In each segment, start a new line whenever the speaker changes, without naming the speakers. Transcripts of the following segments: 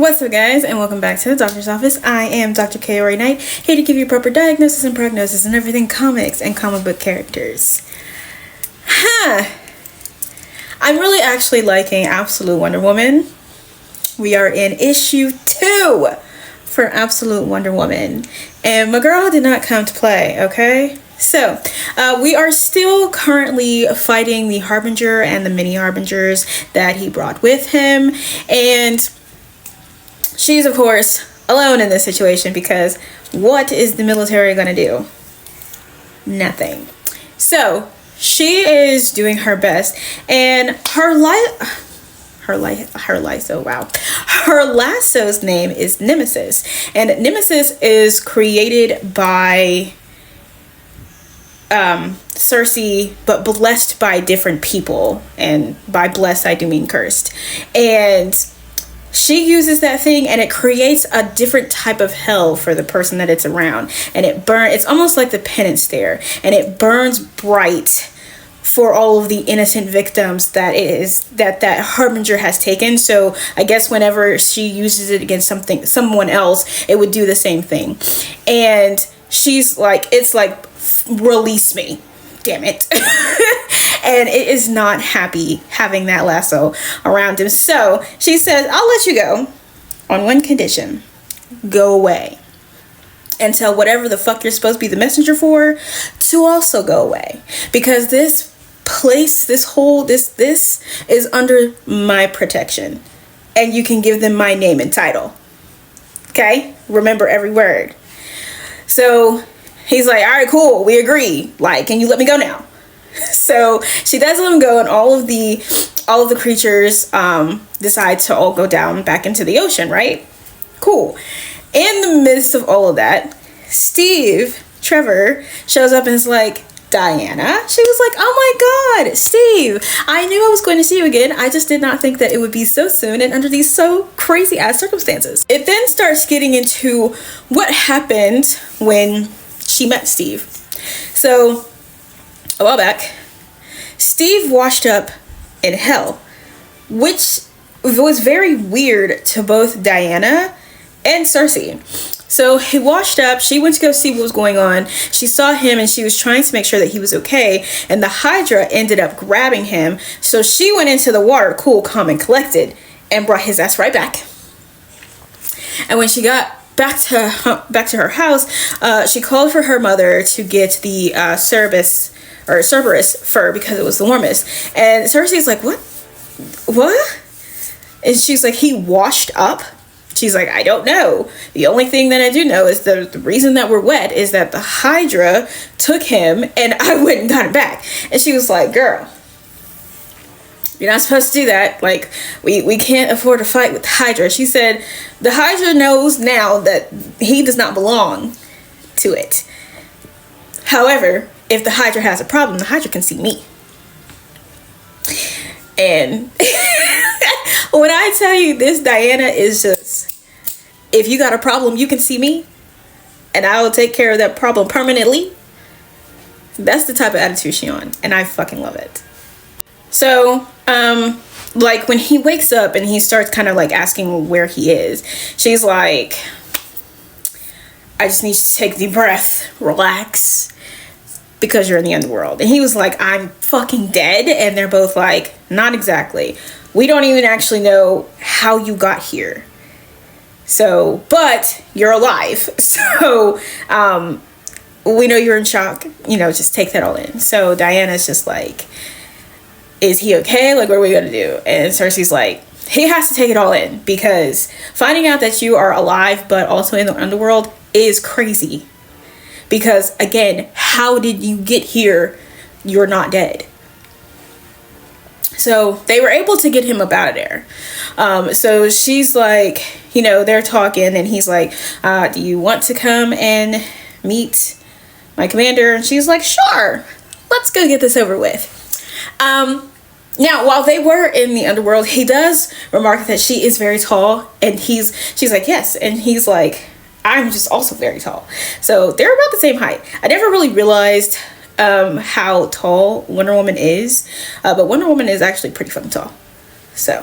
What's up, guys, and welcome back to the doctor's office. I am Dr. Kaori Knight, here to give you proper diagnosis and prognosis and everything comics and comic book characters. I'm really actually liking Absolute Wonder Woman. We are in issue 2 for Absolute Wonder Woman, and my girl did not come to play, okay? So, we are still currently fighting the Harbinger and the mini Harbingers that he brought with him, and she's, of course, alone in this situation because what is the military gonna do? Nothing. So she is doing her best, and her lasso's name is Nemesis, and Nemesis is created by Cersei, but blessed by different people, and by blessed I do mean cursed, and she uses that thing and it creates a different type of hell for the person that it's around, and it's almost like the penance stare, and it burns bright for all of the innocent victims that Harbinger has taken. So I guess whenever she uses it against someone else, it would do the same thing, and she's like, it's like, release me, damn it. And it is not happy having that lasso around him. So she says, I'll let you go on one condition: go away and tell whatever the fuck you're supposed to be the messenger for to also go away, because this place, this is under my protection, and you can give them my name and title. Okay, remember every word. So he's like, all right, cool, we agree, like, can you let me go now? So she does let him go, and all of the creatures decide to all go down back into the ocean, right? Cool. In the midst of all of that, Steve Trevor shows up and is like, Diana? She was like, oh my god, Steve, I knew I was going to see you again. I just did not think that it would be so soon and under these so crazy ass circumstances. It then starts getting into what happened when she met Steve. So a while back, Steve washed up in hell, which was very weird to both Diana and Cersei. So he washed up, she went to go see what was going on, she saw him, and she was trying to make sure that he was okay, and the Hydra ended up grabbing him, so she went into the water, cool, calm, and collected, and brought his ass right back. And when she got back to her house, she called for her mother to get the Cerberus fur because it was the warmest. And Cersei's like, what? And she's like, he washed up? She's like, I don't know. The only thing that I do know is the reason that we're wet is that the Hydra took him and I went and got him back. And she was like, girl, you're not supposed to do that. Like, we can't afford to fight with the Hydra. She said, the Hydra knows now that he does not belong to it. However, if the Hydra has a problem, the Hydra can see me. And when I tell you this, Diana is just, if you got a problem, you can see me, and I will take care of that problem permanently. That's the type of attitude she's on, and I fucking love it. So, like, when he wakes up and he starts kind of like asking where he is, she's like, I just need you to take a deep breath, relax, because you're in the underworld. And he was like, I'm fucking dead. And they're both like, not exactly. We don't even actually know how you got here. So, but you're alive. So, we know you're in shock. You know, just take that all in. So Diana's just like, is he okay? Like, what are we gonna do? And Cersei's like, he has to take it all in, because finding out that you are alive but also in the underworld is crazy. Because again, how did you get here? You're not dead. So they were able to get him up out of there. So she's like, you know, they're talking, and he's like, do you want to come and meet my commander? And she's like, sure, let's go get this over with. Now, while they were in the underworld, he does remark that she is very tall, and she's like, yes. And he's like, I'm just also very tall. So they're about the same height. I never really realized how tall Wonder Woman is, but Wonder Woman is actually pretty fucking tall. So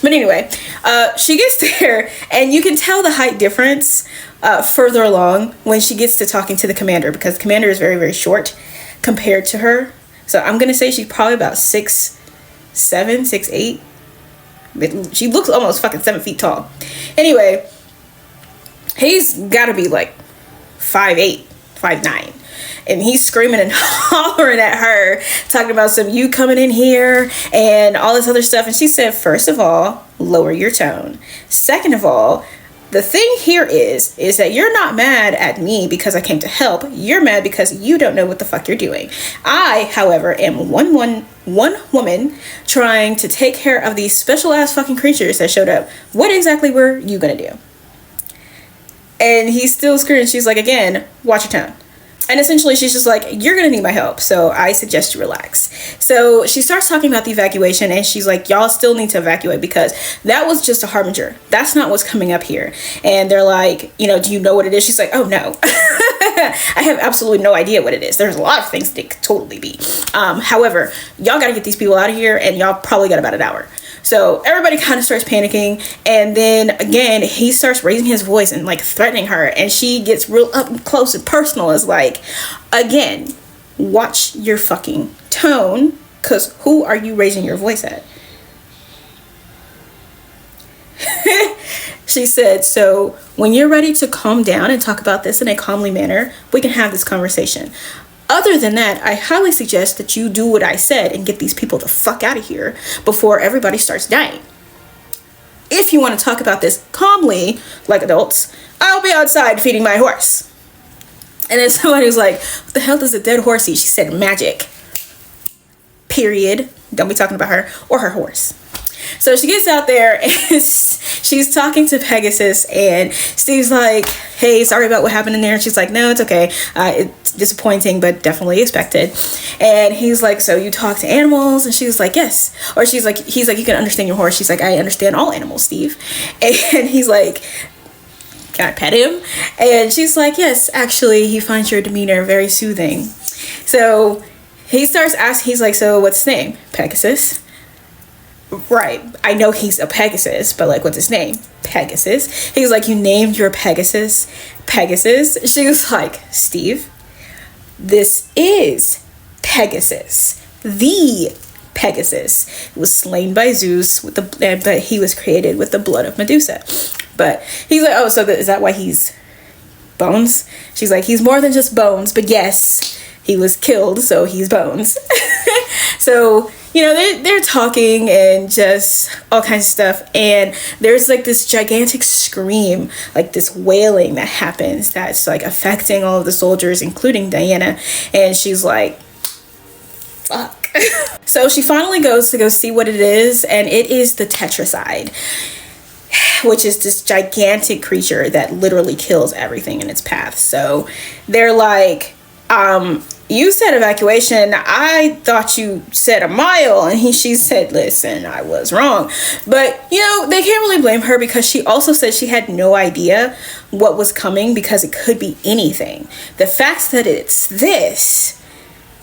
But anyway, she gets there, and you can tell the height difference further along when she gets to talking to the commander, because the commander is very, very short compared to her. So I'm gonna say she's probably about 6'7", 6'8". She looks almost fucking 7 feet tall. Anyway, he's gotta be like 5'8", 5'9". And he's screaming and hollering at her, talking about some you coming in here and all this other stuff. And she said, first of all, lower your tone. Second of all, the thing here is that you're not mad at me because I came to help. You're mad because you don't know what the fuck you're doing. I, however, am one woman trying to take care of these special ass fucking creatures that showed up. What exactly were you gonna do? And he's still screaming. She's like, again, watch your tone. And essentially, she's just like, you're going to need my help, so I suggest you relax. So she starts talking about the evacuation, and she's like, y'all still need to evacuate because that was just a harbinger. That's not what's coming up here. And they're like, do you know what it is? She's like, oh, no. I have absolutely no idea what it is. There's a lot of things it could totally be. However, y'all got to get these people out of here, and y'all probably got about an hour. So everybody kind of starts panicking, and then again he starts raising his voice and like threatening her, and she gets real up and close and personal. Is like, again, watch your fucking tone, because who are you raising your voice at? She said, so when you're ready to calm down and talk about this in a calmly manner, we can have this conversation. Other than that, I highly suggest that you do what I said and get these people the fuck out of here before everybody starts dying. If you want to talk about this calmly, like adults, I'll be outside feeding my horse. And then somebody was like, what the hell does a dead horse eat? She said, magic. Period. Don't be talking about her or her horse. So she gets out there and she's talking to Pegasus, and Steve's like, hey, sorry about what happened in there. And she's like, no, it's okay. It's disappointing, but definitely expected. And he's like, so you talk to animals? And she was like, yes. Or he's like, you can understand your horse. She's like, I understand all animals, Steve. And he's like, can I pet him? And she's like, yes, actually, he finds your demeanor very soothing. So he starts asking, he's like, so what's his name? Pegasus. Right, I know he's a Pegasus, but like, what's his name? Pegasus. He's like, you named your Pegasus Pegasus? She was like, Steve, this is Pegasus. The Pegasus was slain by Zeus with but he was created with the blood of Medusa. But he's like, oh, so is that why he's bones? She's like, he's more than just bones, but yes, he was killed, so he's bones. So, they're talking and just all kinds of stuff. And there's like this gigantic scream, like this wailing that happens that's like affecting all of the soldiers, including Diana. And she's like, fuck. So she finally goes to go see what it is. And it is the tetracide, which is this gigantic creature that literally kills everything in its path. So they're like, you said evacuation. I thought you said a mile. And she said, listen, I was wrong. But, they can't really blame her, because she also said she had no idea what was coming, because it could be anything. The fact that it's this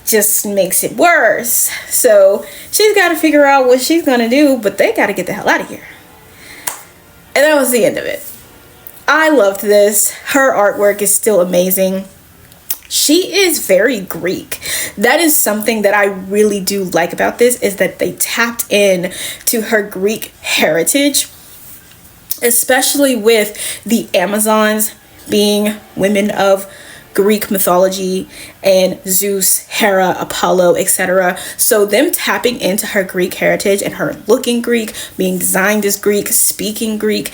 just makes it worse. So she's got to figure out what she's going to do, but they got to get the hell out of here. And that was the end of it. I loved this. Her artwork is still amazing. She is very Greek. That is something that I really do like about this, is that they tapped in to her Greek heritage, especially with the Amazons being women of Greek mythology, and Zeus, Hera, Apollo, etc. So them tapping into her Greek heritage and her looking Greek, being designed as Greek, speaking Greek,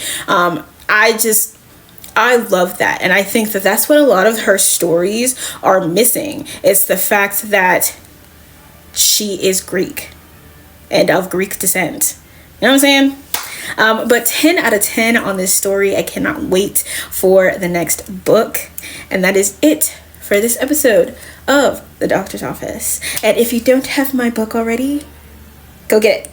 I love that. And I think that that's what a lot of her stories are missing. It's the fact that she is Greek and of Greek descent. You know what I'm saying? But 10 out of 10 on this story. I cannot wait for the next book. And that is it for this episode of The Doctor's Office. And if you don't have my book already, go get it.